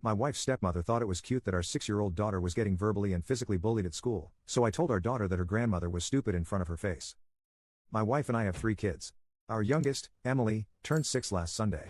My wife's stepmother thought it was cute that our 6-year-old daughter was getting verbally and physically bullied at school, so I told our daughter that her grandmother was stupid in front of her face. My wife and I have 3 kids. Our youngest, Emily, turned 6 last Sunday.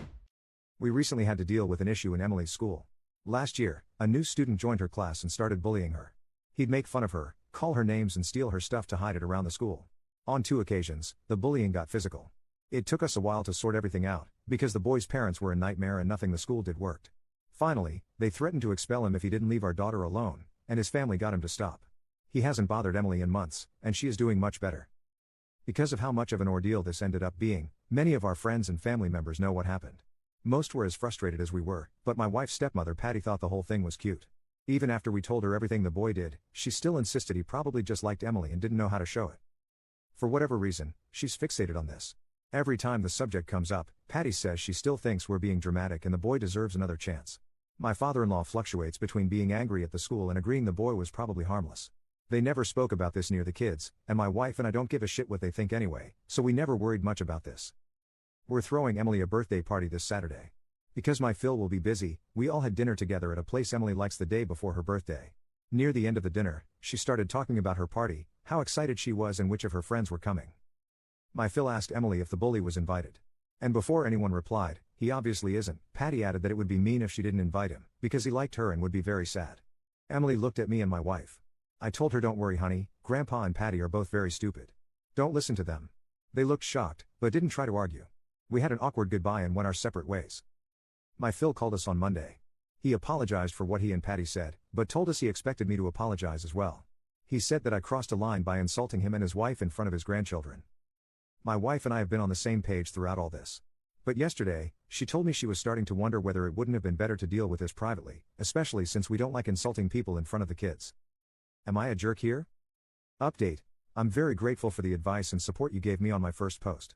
We recently had to deal with an issue in Emily's school. Last year, a new student joined her class and started bullying her. He'd make fun of her, call her names and steal her stuff to hide it around the school. On 2 occasions, the bullying got physical. It took us a while to sort everything out, because the boy's parents were a nightmare and nothing the school did worked. Finally, they threatened to expel him if he didn't leave our daughter alone, and his family got him to stop. He hasn't bothered Emily in months, and she is doing much better. Because of how much of an ordeal this ended up being, many of our friends and family members know what happened. Most were as frustrated as we were, but my wife's stepmother Patty thought the whole thing was cute. Even after we told her everything the boy did, she still insisted he probably just liked Emily and didn't know how to show it. For whatever reason, she's fixated on this. Every time the subject comes up, Patty says she still thinks we're being dramatic and the boy deserves another chance. My father-in-law fluctuates between being angry at the school and agreeing the boy was probably harmless. They never spoke about this near the kids, and my wife and I don't give a shit what they think anyway, so we never worried much about this. We're throwing Emily a birthday party this Saturday. Because my Phil will be busy, we all had dinner together at a place Emily likes the day before her birthday. Near the end of the dinner, she started talking about her party, how excited she was and which of her friends were coming. My Phil asked Emily if the bully was invited. And before anyone replied, he obviously isn't, Patty added that it would be mean if she didn't invite him, because he liked her and would be very sad. Emily looked at me and my wife. I told her, don't worry honey, Grandpa and Patty are both very stupid. Don't listen to them. They looked shocked, but didn't try to argue. We had an awkward goodbye and went our separate ways. My Phil called us on Monday. He apologized for what he and Patty said, but told us he expected me to apologize as well. He said that I crossed a line by insulting him and his wife in front of his grandchildren. My wife and I have been on the same page throughout all this. But yesterday, she told me she was starting to wonder whether it wouldn't have been better to deal with this privately, especially since we don't like insulting people in front of the kids. Am I a jerk here? Update. I'm very grateful for the advice and support you gave me on my first post.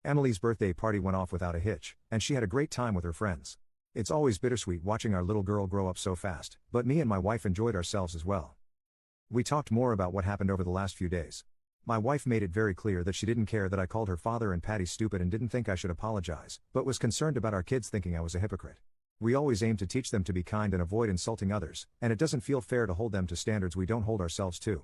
Emily's birthday party went off without a hitch, and she had a great time with her friends. It's always bittersweet watching our little girl grow up so fast, but me and my wife enjoyed ourselves as well. We talked more about what happened over the last few days. My wife made it very clear that she didn't care that I called her father and Patty stupid and didn't think I should apologize, but was concerned about our kids thinking I was a hypocrite. We always aim to teach them to be kind and avoid insulting others, and it doesn't feel fair to hold them to standards we don't hold ourselves to.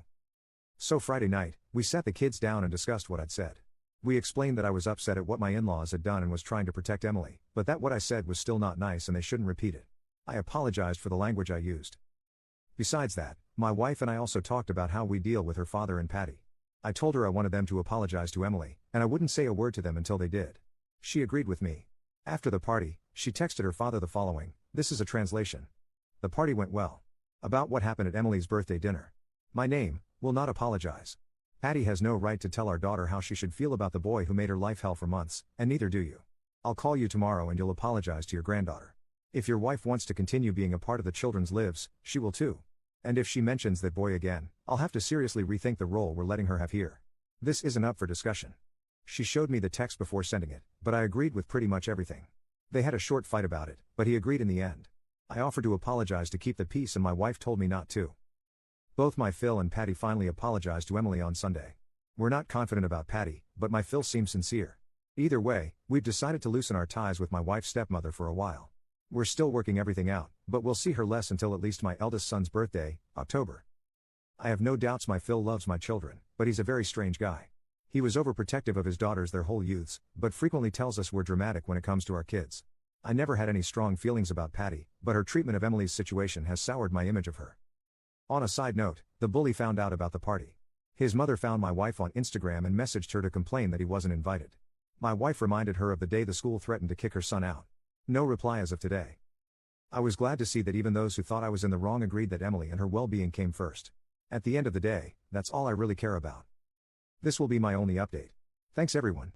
So Friday night, we sat the kids down and discussed what I'd said. We explained that I was upset at what my in-laws had done and was trying to protect Emily, but that what I said was still not nice and they shouldn't repeat it. I apologized for the language I used. Besides that, my wife and I also talked about how we deal with her father and Patty. I told her I wanted them to apologize to Emily, and I wouldn't say a word to them until they did. She agreed with me. After the party, she texted her father the following, this is a translation. The party went well. About what happened at Emily's birthday dinner. My name, will not apologize. Patty has no right to tell our daughter how she should feel about the boy who made her life hell for months, and neither do you. I'll call you tomorrow and you'll apologize to your granddaughter. If your wife wants to continue being a part of the children's lives, she will too. And if she mentions that boy again, I'll have to seriously rethink the role we're letting her have here. This isn't up for discussion. She showed me the text before sending it, but I agreed with pretty much everything. They had a short fight about it, but he agreed in the end. I offered to apologize to keep the peace and my wife told me not to. Both my Phil and Patty finally apologized to Emily on Sunday. We're not confident about Patty, but my Phil seems sincere. Either way, we've decided to loosen our ties with my wife's stepmother for a while. We're still working everything out, but we'll see her less until at least my eldest son's birthday, October. I have no doubts my Phil loves my children, but he's a very strange guy. He was overprotective of his daughters their whole youths, but frequently tells us we're dramatic when it comes to our kids. I never had any strong feelings about Patty, but her treatment of Emily's situation has soured my image of her. On a side note, the bully found out about the party. His mother found my wife on Instagram and messaged her to complain that he wasn't invited. My wife reminded her of the day the school threatened to kick her son out. No reply as of today. I was glad to see that even those who thought I was in the wrong agreed that Emily and her well-being came first. At the end of the day, that's all I really care about. This will be my only update. Thanks everyone.